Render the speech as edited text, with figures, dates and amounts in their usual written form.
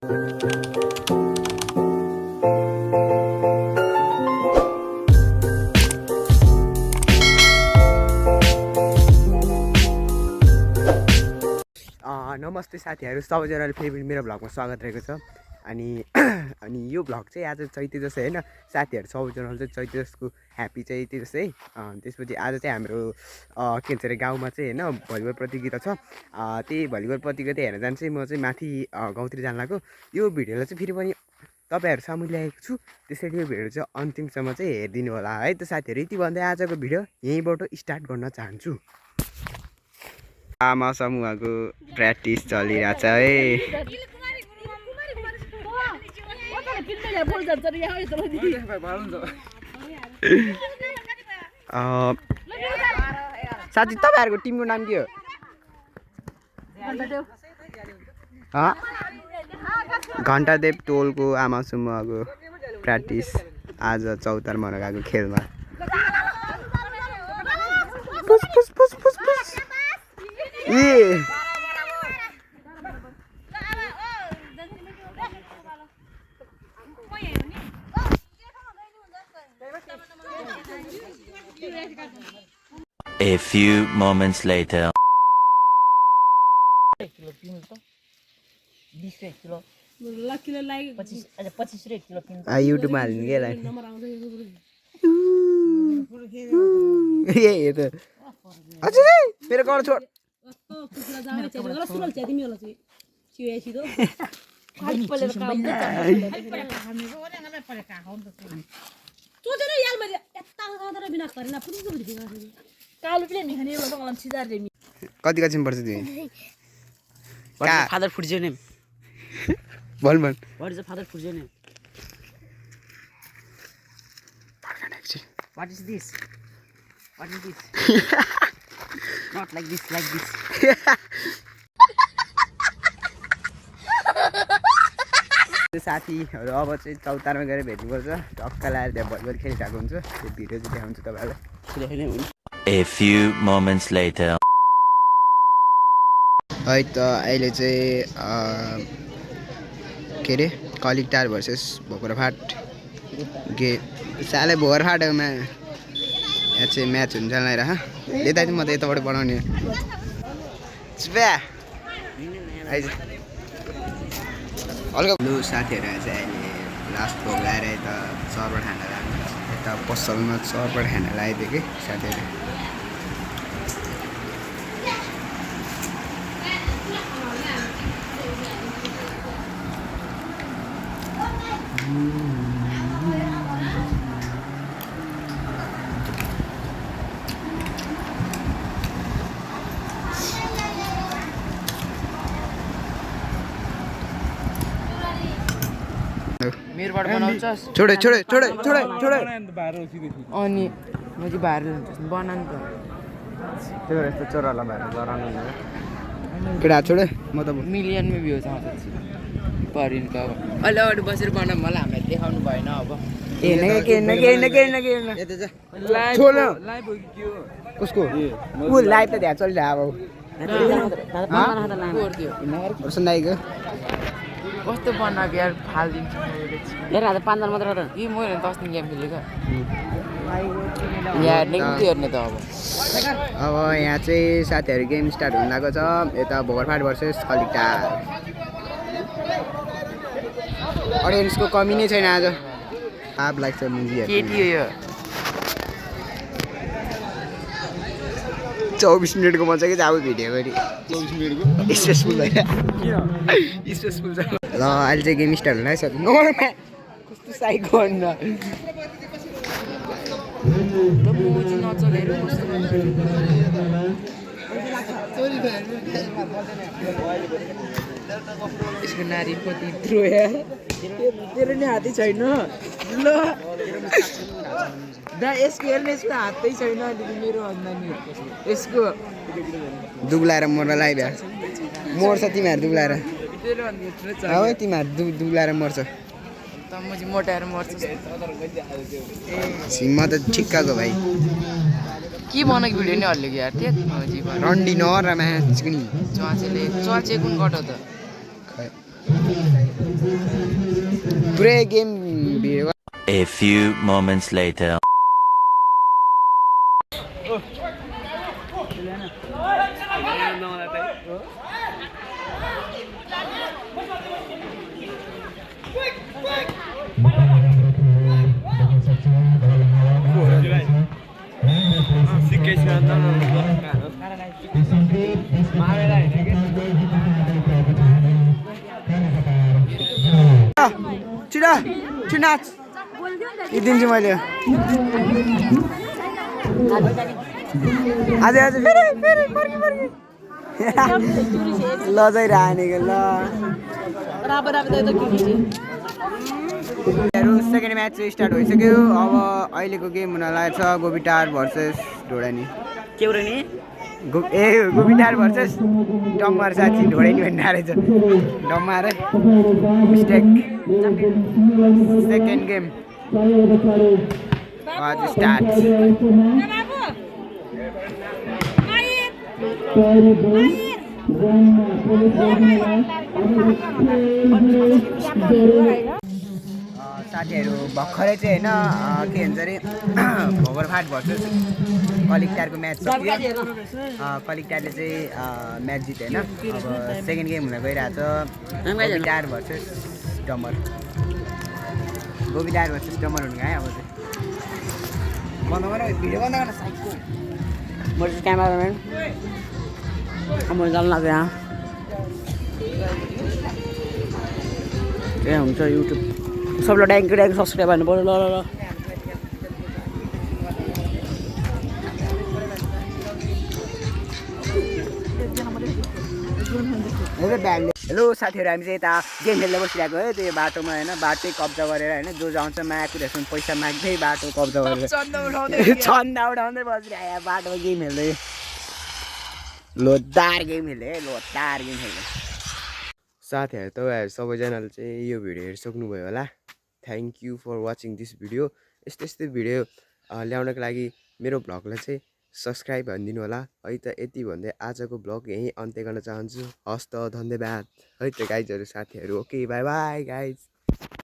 नमस्ते साथीहरू, सबैजनाले फेरि पनि मेरो भ्लगमा स्वागत रहेको छ। अनि यो भ्लग चाहिँ आज चैते दसैँ होइन साथीहरू, सबैजनाले चाहिँ चैते दसैँको ह्याप्पी चैते दसैँ। त्यसपछि आज चाहिँ हाम्रो के भन्छ अरे गाउँमा चाहिँ होइन भलिबल प्रतियोगिता छ। त्यही भलिबल प्रतियोगिता हेर्न जानु चाहिँ म चाहिँ माथि गाउँतिर जान लागेको। यो भिडियोलाई चाहिँ फेरि पनि तपाईँहरू सामु ल्याएको छु, त्यसैले यो भिडियो चाहिँ अन्तिमसम्म चाहिँ हेरिदिनु होला है त साथीहरू। यति भन्दै आजको भिडियो यहीँबाट स्टार्ट गर्न चाहन्छु। आमा समूहको प्र्याक्टिस चलिरहेछ है। साथी तपाईँहरूको टिमको नाम के हो? घण्टादेव टोलको आमा समूहको प्र्याक्टिस आज चौतार मनगाको खेलमा। A few moments later. युट्युबमा हाल्नु के यसलाई? मेरो घर छोड। कति कक्षामा पढ्छ तिमी? फादर फुट नेम भन भन। What is the father food name? What is this? What is this? Not like this, like this. साथीहरू अब चाहिँ चौतारमा गएर भेट्नुपर्छ। टक्क लगाएर त्यहाँ भलिबल खेलिरहेको हुन्छ। त्यो भिडियो चाहिँ देखाउँछु तपाईँलाई। A few moments later. है त अहिले चाहिँ के अरे कलिकटार भर्सेस भोकराफाट सालै भोकराफाटमा यहाँ चाहिँ म्याच हुन्छ लगाएर यता चाहिँ म त यताबाट बनाउने हल्का लु साथीहरू चाहिँ अहिले लास्ट भोग लगाएर यता सर्बर खाना लाग्नु यता पसलमा सर्बर खाना लगाइदियो कि साथीहरू। मेरोबाट बनाउँछस् छोडे छोडे छोडे छोडे छोडे अनि म चाहिँ बाहिर ल्याउँछु बनाउनु त त्यो यस्तो चोरालाई भएर गराउनु केटा छोडे म त मिलियनमा भ्युज आउँछ परिनको अब अहिले अगाडि बसेर बनाऊँ मलाई हामीलाई देखाउनु भएन अब उसको ऊ लाइभ त त्यहाँ चलिरहेको अब सुन्दाइको कस्तो बनाएको यार फालिदिन्छु हेर आज 5 जना मात्र हो त यी मैले 10 दिन गेम खेलेको यहाँ हेर्ने त अब यहाँ चाहिँ साथीहरू गेम स्टार्ट हुन लागेको छ। यता भोकरफाट भर्सेस कलिकटार। अडियन्सको कमी नै छैन आज। पाप लाग्छ मुभीहरू। केटी हो यो 24 मिनटको मजा के अब भिडियो गरी 24 मिनटको स्ट्रेसफुल भएर स्ट्रेसफुल छ। ल अहिले चाहिँ गेम स्टार्ट हुन आइसक्यो। नर्मा कस्तो साइक गर्न यसको नारी कति थ्रो यार तेरो नि हातै छैन ल दा यसको हेर्ने यसको हातै छैन अलिकति मेरो भन्दा नि यसको दुब्लाएर मर्न लाग्यो मर्छ तिमीहरू दुब्लाएर अब तिमीहरू दुब्लाएर मर्छ त म चाहिँ मोटाएर मर्छु सिम्मा त ठिक्काको भाइ के बनाएको भिडियो नि हल्लेको यार रन्डी नरमा च्वाचेले च्वाचे कुन कट हो त पुरै game video A few moments later. छिटो छिटो नाच दिन्छु मैले आज आज फेरि फेरि फर्की फर्की लजाइरहनेको ल सेकेन्ड म्याच चाहिँ स्टार्ट भइसक्यो अब अहिलेको गेम हुन लागेको छ गोबिटार भर्सेस ढोडानी के हो र नि गोबिटार भर्सेस डम्मार साथी ढोडानी भन्ने रहेछ डम्मार मिस्टेक सेकेन्ड गेम आज स्टार्ट साथीहरू भर्खरै चाहिँ होइन के भन्छ अरे भगरफाट भर्सेस कलिकटारको म्याच सक्यो कलिकटारले चाहिँ म्याच जित्यो होइन अब सेकेन्ड गेम हुन गइरहेछ गोबिटार भर्सेस डम्बर गोबिटार भर्सेस डम्बर हुनु गयो अब चाहिँ बन्द गर भिडियो बन्द गर्न साइडको म चाहिँ क्यामेराम्यान म जान लाग्यो यहाँ ए हुन्छ युट्युब सबलाई ट्याङ्क सब्सक्राइब गर्नु पऱ्यो ल ल ल हेलो साथीहरू हामी चाहिँ यता गेम खेल्दै बसिरहेको है त्यो बाटोमा होइन बाटै कब्जा गरेर होइन जो जाउँछ माकुरेसँग पैसा माग्दै बाटो कब्जा गरेर चन्दा उठाउँदै बसिरहेको बाटोमा गेम खेल्दै लोदार गेम खेल्दै लोदार गेम खेल्दै साथीहरू तपाईँहरू सबैजनाले चाहिँ यो भिडियो हेरिसक्नुभयो होला thank you for watching this video यस्तो यस्तो भिडियो ल्याउनको लागि मेरो भ्लगलाई चाहिँ सब्सक्राइब भनिदिनु होला है त यति भन्दै आजको भ्लग यहीँ अन्त्य गर्न चाहन्छु हस् त धन्यवाद है त गाइजहरू साथीहरू ओके बाई बाई गाइज